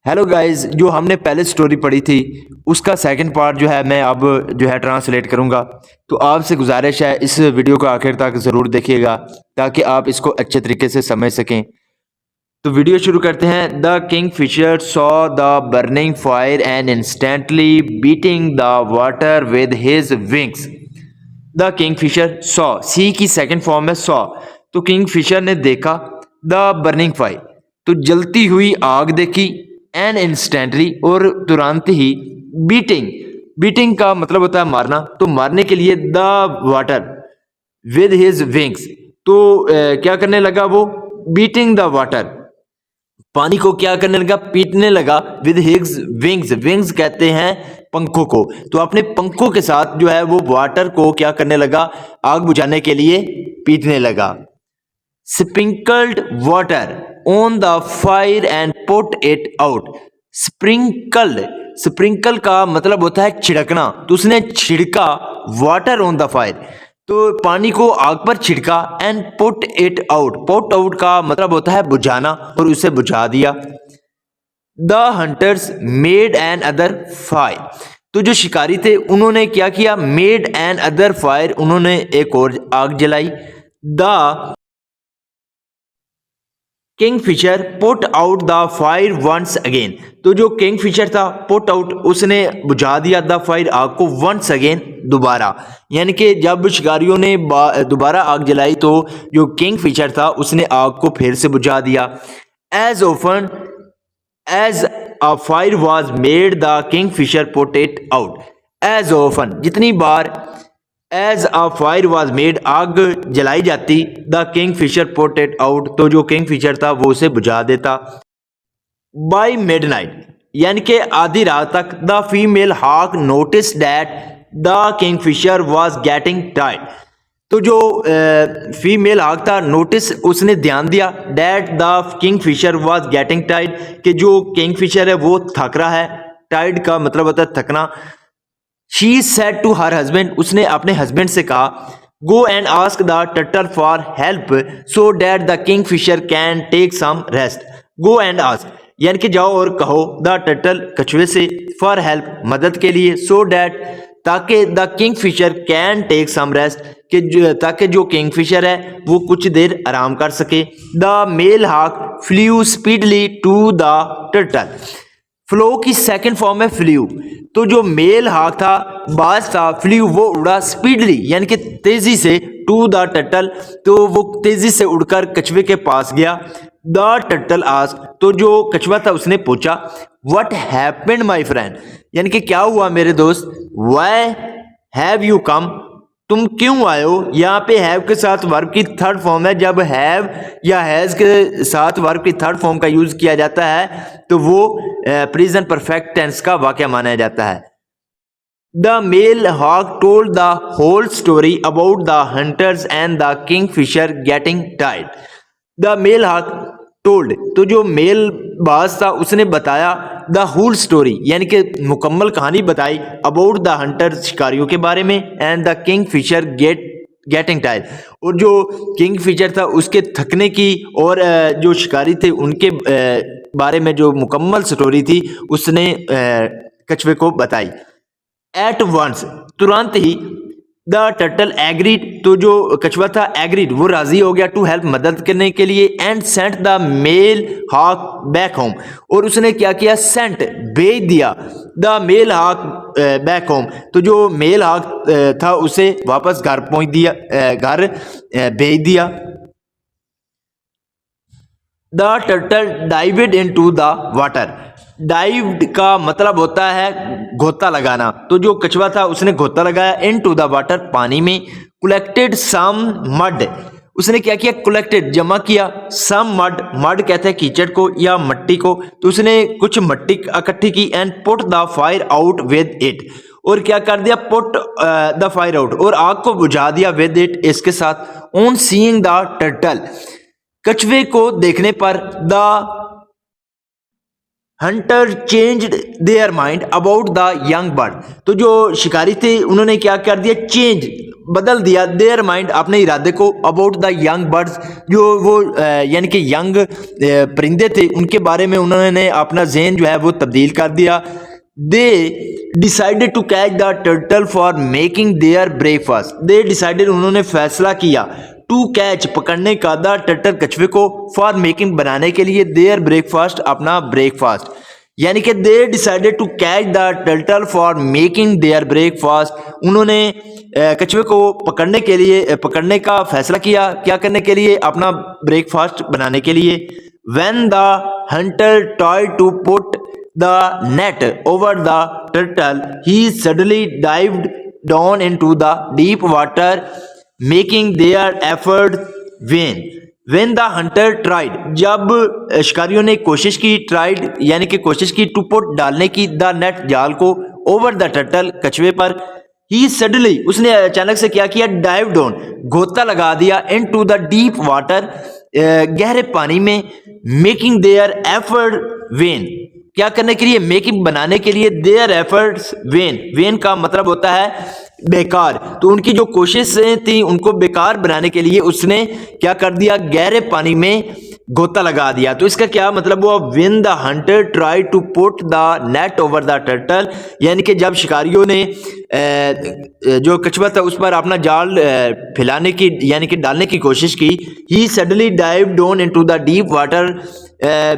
Hello guys, जो हमने पहले स्टोरी पढ़ी थी उसका सेकंड पार्ट जो है मैं अब जो है ट्रांसलेट करूंगा। तो आपसे गुजारिश है इस वीडियो को आखिर तक ज़रूर देखिएगा ताकि आप इसको अच्छे तरीके से समझ सकें। तो वीडियो शुरू करते हैं। The kingfisher saw the burning fire and instantly beating the water with his wings. The kingfisher saw, see की सेकंड फॉर्म है सॉ। तो किंग फिशर ने देखा द बर्निंग फायर, तो जलती हुई आग देखी, एंड इंस्टेंटली और तुरंत ही, बीटिंग, बीटिंग का मतलब होता है मारना, तो मारने के लिए the water with his wings, तो क्या करने लगा वो, बीटिंग द वाटर, पानी को क्या करने लगा, पीटने लगा, विद हिज विंग्स, विंग्स कहते हैं पंखों को, तो अपने पंखों के साथ जो है वो वाटर को क्या करने लगा, आग बुझाने के लिए पीटने लगा। Sprinkled water on the fire and put it out. Sprinkled, sprinkle का मतलब होता है छिड़कना, तो उसने छिड़का वाटर ऑन द फायर, तो पानी को आग पर छिड़का, and put it out, put out का मतलब होता है बुझाना, और उसे बुझा दिया। The hunters made an other fire, तो जो शिकारी थे उन्होंने क्या किया, मेड एन अदर फायर, उन्होंने एक और आग जलाई। The kingfisher put out the fire once again, तो जो किंगफिशर था पुट आउट, उसने बुझा दिया द फायर, आग को, वंस अगेन, दोबारा, यानी कि जब शिकारियों ने दोबारा आग जलाई तो जो किंगफिशर था उसने आग को फिर से बुझा दिया। As often as a fire was made the kingfisher put it out. As often, जितनी बार, as a fire was made, आग जलाई जाती, the kingfisher put it out, तो जो किंग फिशर था वो उसे बुझा देता। बाई मिडनाइट, यानी कि आधी रात तक, the female hawk notice that the kingfisher was getting tired, तो जो फीमेल हॉक था, नोटिस, उसने ध्यान दिया, that the kingfisher was getting tired, कि जो किंग फिशर है वो थक रहा है, टायर्ड का मतलब होता है थकना। She said to her husband, उसने अपने हस्बैंड से कहा, go and ask the turtle for help so that the kingfisher can take some rest. Go and ask, यानी कि जाओ और कहो, द टर्टल, कछुए से, फॉर हेल्प, मदद के लिए, सो डैट, ताकि, the kingfisher can take some rest, कि ताकि जो किंग फिशर है वो कुछ देर आराम कर सके। The male hawk flew speedily to the turtle, flow की सेकंड फॉर्म है फ्लू, तो जो मेल हॉक था, बाज था, फ्लू, वो उड़ा स्पीडली, यानी कि तेजी से, टू द टर्टल, तो वो तेजी से उड़कर कछुए के पास गया। द टर्टल आस्क, तो जो कछुआ था उसने पूछा, व्हाट हैपेंड माय फ्रेंड, यानी कि क्या हुआ मेरे दोस्त। व्हाई हैव यू कम, तुम क्यों आए हो। यहाँ पे हैव के साथ वर्ब की थर्ड फॉर्म है, जब हैव या हैज के साथ वर्ब की थर्ड फॉर्म का यूज किया जाता है तो वो प्रेजेंट परफेक्ट टेंस का वाक्य माना जाता है। The male hawk told the whole story about the hunters and the kingfisher getting टाइड। द मेल हॉक टोल्ड, तो जो मेल बाज था उसने बताया, द होल स्टोरी, यानी कि मुकम्मल कहानी बताई, अबाउट द हंटर, शिकारियों के बारे में, and the kingfisher getting tired, और जो किंग फिशर था उसके थकने की, और जो शिकारी थे उनके बारे में जो मुकम्मल स्टोरी थी उसने कछुए को बताई। एट वंस, तुरंत ही, द टर्टल एग्रीड, तो जो कछुआ था एग्रीड, वो राजी हो गया, टू हेल्प, मदद करने के लिए, and sent the male hawk back home, और उसने क्या किया, सेंट, भेज दिया, the male hawk back home, तो जो मेल हॉक था उसे वापस घर पहुंच दिया, घर भेज दिया। The turtle dived into the water, dived का मतलब होता है गोता लगाना, तो जो कछुआ था उसने गोता लगाया, इनटू द वाटर, पानी में। कलेक्टेड सम मड, उसने क्या किया, कलेक्टेड, जमा किया, सम मड, मड कहते हैं कीचड़ को या मट्टी को, तो उसने कुछ मट्टी इकट्ठी की, and put the fire out with it, और क्या कर दिया, पुट द फायर आउट, और आग को बुझा दिया, विद इट, इसके साथ। ऑन सीइंग द टर्टल, कछुए को देखने पर, the Hunter changed their mind about the young bird, तो जो शिकारी थे उन्होंने क्या कर दिया, चेंज, बदल दिया देयर माइंड, अपने इरादे को, अबाउट द यंग बर्ड्स, जो वो यानी कि यंग परिंदे थे उनके बारे में उन्होंने अपना जहन जो है वो तब्दील कर दिया। They decided to catch the turtle for making their breakfast, they decided उन्होंने फैसला किया, टू कैच पकड़ने का, द टर्टल कछुए को, फॉर मेकिंग बनाने के लिए, देयर ब्रेकफास्ट अपना ब्रेकफास्ट, यानी कि they decided to catch the turtle for making their breakfast, उन्होंने कछुए को पकड़ने का फैसला किया, क्या करने के लिए, अपना ब्रेकफास्ट बनाने के लिए। When the hunter tried to put the net over the turtle he suddenly dived down into the deep water making their effort vain. When the hunter tried, जब शिकारियों ने कोशिश की, ट्राइड यानी कि कोशिश की, टू पुट डालने की, द नेट जाल को, ओवर द टर्टल कछुए पर, ही सडनली उसने अचानक से क्या किया, डाइव डाउन गोता लगा दिया, इनटू द डीप वाटर गहरे पानी में, मेकिंग देयर एफर्ट वेन, क्या करने के लिए, मेकिंग बनाने के लिए, देयर एफर्ट्स वेन, वेन का मतलब होता है बेकार, तो उनकी जो कोशिशें थी उनको बेकार बनाने के लिए उसने क्या कर दिया, गहरे पानी में गोता लगा दिया। तो इसका क्या मतलब हुआ, when the hunter try to put the net over the turtle, यानी कि जब शिकारियों ने जो कछुआ था उस पर अपना जाल फैलाने की यानी कि डालने की कोशिश की, he suddenly dive down into the deep water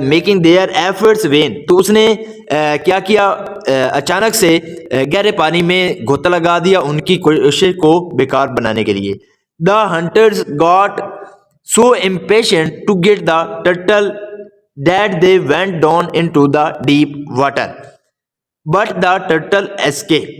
making their efforts vain, तो उसने क्या किया, अचानक से गहरे पानी में गोता लगा दिया उनकी कोशिश को बेकार बनाने के लिए। The hunters got so impatient to get the turtle that they went down into the deep water but the turtle escape.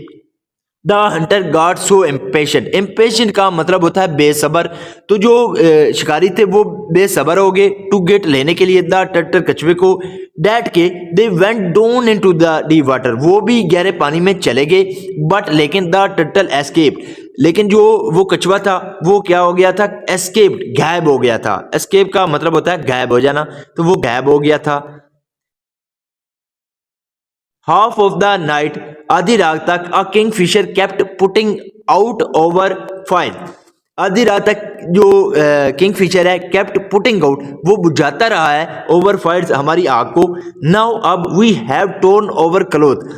The hunter got so impatient, impatient का मतलब होता है बेसबर, तो जो शिकारी थे वो बेसबर हो गए, टू गेट लेने के लिए, द टर्टल कछुए को, डैट के, दे went down into the deep water, वो भी गहरे पानी में चले गए, बट लेकिन द टर्टल एस्केप, लेकिन जो वो कछुआ था वो क्या हो गया था, एस्केप गायब हो गया था। एस्केप का मतलब होता है गायब हो जाना, तो वो गायब हो गया था। हाफ ऑफ द नाइट, आधी रात तक, a kingfisher kept putting out over fire, आधी रात तक जो किंग फिशर है केप्ट पुटिंग आउट, वो बुझाता रहा है, ओवर फायर हमारी आग को। नाउ अब we have torn over cloth,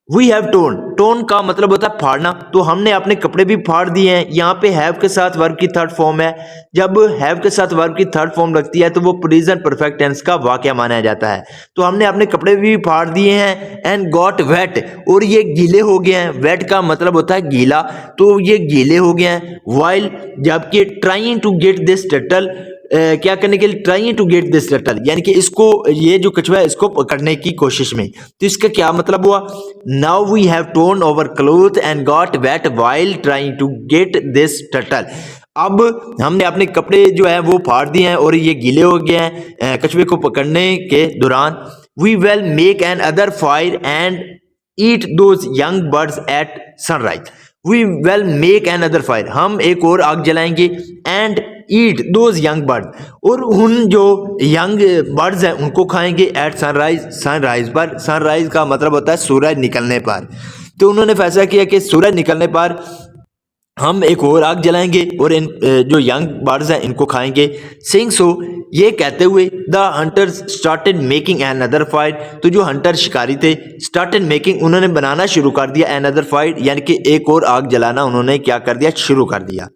we have torn, torn का मतलब होता है फाड़ना, तो हमने अपने कपड़े भी फाड़ दिए हैं। यहाँ पे हैव के साथ वर्ब की थर्ड फॉर्म है, जब हैव के साथ वर्ब की थर्ड फॉर्म लगती है तो वो प्रेजेंट परफेक्ट टेंस का वाक्य माना जाता है। तो हमने अपने कपड़े भी फाड़ दिए हैं, एंड गॉट वेट, और ये गीले हो गए हैं, वेट का मतलब होता है गीला, तो ये गीले हो गए हैं। वाइल, जबकि trying to get this turtle, क्या करने के लिए, trying to get this turtle, यानी कि इसको, ये जो कछुआ है इसको पकड़ने की कोशिश में। तो इसका क्या मतलब हुआ, now we have torn over cloth and got wet while trying to get this turtle, अब हमने अपने कपड़े जो है वो फाड़ दिए हैं और ये गीले हो गए हैं कछुए को पकड़ने के दौरान। We will make another fire and eat those young birds at sunrise, we will make another fire, हम एक और आग जलाएंगे, and eat those young bird, और उन जो यंग बर्ड्स हैं उनको खाएंगे, एट सनराइज, सनराइज पर, सनराइज का मतलब होता है सूरज निकलने पर। तो उन्होंने फैसला किया कि सूरज निकलने पर हम एक और आग जलाएंगे और इन जो यंग बर्ड्स हैं इनको खाएंगे। सिंग सो, ये कहते हुए the hunters started making an other fire, तो जो हंटर शिकारी थे स्टार्टेड मेकिंग, उन्होंने बनाना शुरू कर दिया, एन अदर फायर यानी कि एक और आग जलाना उन्होंने क्या कर दिया, शुरू कर दिया।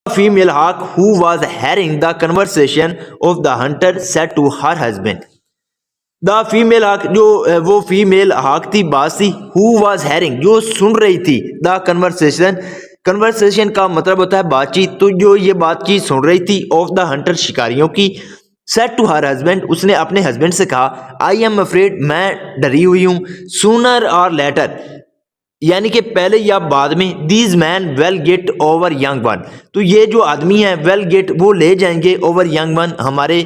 Female hawk who was hearing the conversation of the hunter said to her husband, the female hawk, जो वो फीमेल हॉक थी, बाज थी, हु वाज हेरिंग, जो सुन रही थी, द कन्वर्सेशन, कन्वर्सेशन का मतलब होता है बातचीत, तो जो ये बातचीत सुन रही थी ऑफ द हंटर, शिकारियों की, सेड टू हर हस्बैंड, उसने अपने हस्बैंड से कहा, आई एम अफ्रेड, मैं डरी हुई हूँ, सूनर और लेटर, यानी कि पहले या बाद में, these man well get over young one, तो ये जो आदमी है वेल गेट, वो ले जाएंगे ओवर यंग वन, हमारे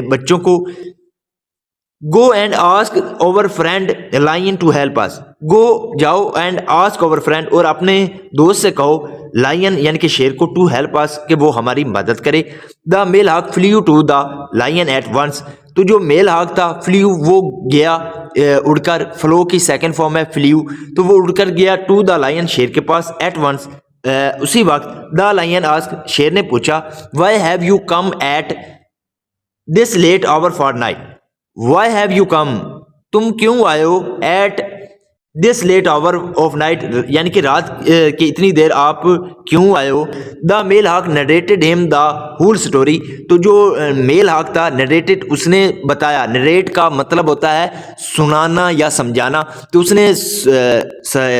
बच्चों को। Go and ask our friend lion to help us, go जाओ, एंड आस्क ओवर फ्रेंड, और अपने दोस्त से कहो, लायन यानी कि शेर को, टू हेल्प अस, कि वो हमारी मदद करे। The male hawk flew to the lion at once, तो जो मेल हॉक था फ्ल्यू, वो गया उड़कर, फ्लो की सेकंड फॉर्म है फ्ल्यू, तो वो उड़कर गया टू द लायन, शेर के पास, एट वंस उसी वक्त द लायन आस्क, शेर ने पूछा, why have you come at this late hour for night, why have you come, तुम क्यों आए हो, at this late hour of night, यानी कि रात की इतनी देर आप क्यों आए हो। The male hawk narrated him the whole story, तो जो मेल हाक था नरेटेड, उसने बताया, नरेट का मतलब होता है सुनाना या समझाना, तो उसने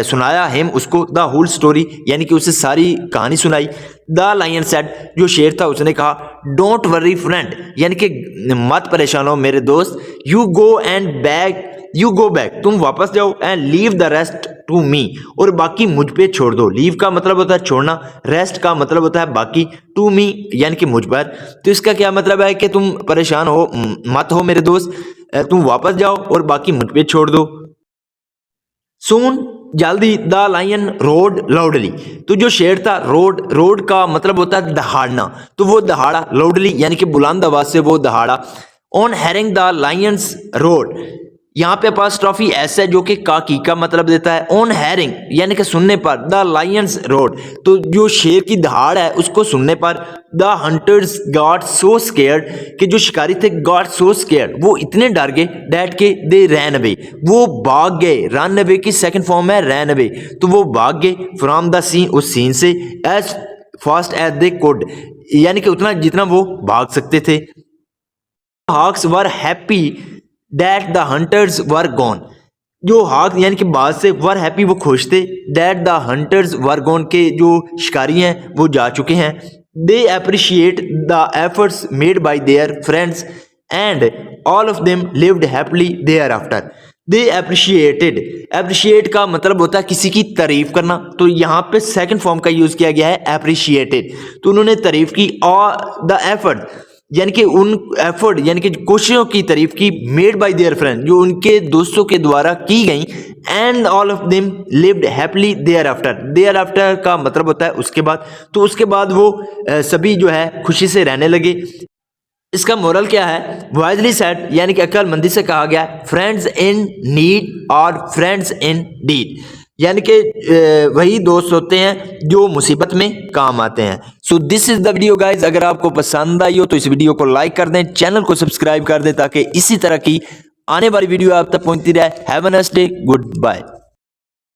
सुनाया हिम उसको द होल स्टोरी, यानी कि उसे सारी कहानी सुनाई। द लायन सेड, जो शेर था उसने कहा, डोंट वरी फ्रेंड, यानी कि मत परेशान हो मेरे दोस्त, यू गो बैक, तुम वापस जाओ, and leave the rest to me, और बाकी मुझ पे छोड़ दो। लीव का मतलब होता है छोड़ना, रेस्ट का मतलब होता है बाकी, टू मी यानी कि मुझ पर। तो इसका क्या मतलब है कि तुम परेशान हो मत हो मेरे दोस्त, तुम वापस जाओ और बाकी मुझ पे छोड़ दो। सून, जल्दी, द लायन रोड लाउडली, तो जो शेर था रोड का मतलब होता है दहाड़ना, तो वो दहाड़ा, लाउडली यानी कि बुलंद आवाज से वो दहाड़ा। On hearing the lion's roar, यहाँ पे पास ट्रॉफी एस है जो कि की का मतलब देता है। ऑन हेरिंग यानी कि सुनने पर, द लायंस रोड, तो जो शेर की दहाड़ है उसको सुनने पर, the hunters got so scared, कि जो शिकारी थे गॉट सो स्केयर्ड, वो इतने डर गए, डैट के दे रैन अवे, वो भाग गए। रन अवे की सेकंड फॉर्म है रैन अवे, तो वो भाग गए फ्रॉम द सीन, उस सीन से, as fast as they could, यानी कि उतना जितना वो भाग सकते थे। Hawks were happy that the hunters were gone, जो हॉक यानी कि बाज से, वर हैप्पी वो खुश थे, that the hunters were gone के जो शिकारी हैं वो जा चुके हैं। They appreciate the efforts made by their friends and all of them lived happily thereafter. They appreciated, appreciate का मतलब होता है किसी की तारीफ करना, तो यहाँ पे सेकंड फॉर्म का यूज किया गया है अप्रिशिएटेड, तो उन्होंने तारीफ की। और द एफर्ट यानी कि उन एफर्ट यानी कि कोशिशों की तारीफ की, मेड बाय देयर फ्रेंड, जो उनके दोस्तों के द्वारा की गई, and all of them lived happily thereafter, thereafter का मतलब होता है उसके बाद, तो उसके बाद वो सभी जो है खुशी से रहने लगे। इसका मोरल क्या है, वाइजली सेड यानी कि अक्लमंदी से कहा गया, फ्रेंड्स इन नीड और फ्रेंड्स इन डीड, यानी कि वही दोस्त होते हैं जो मुसीबत में काम आते हैं। So this is the video guys, अगर आपको पसंद आई हो तो इस वीडियो को लाइक कर दें, चैनल को सब्सक्राइब कर दें ताकि इसी तरह की आने वाली वीडियो आप तक पहुंचती रहे। Have a nice day, good bye.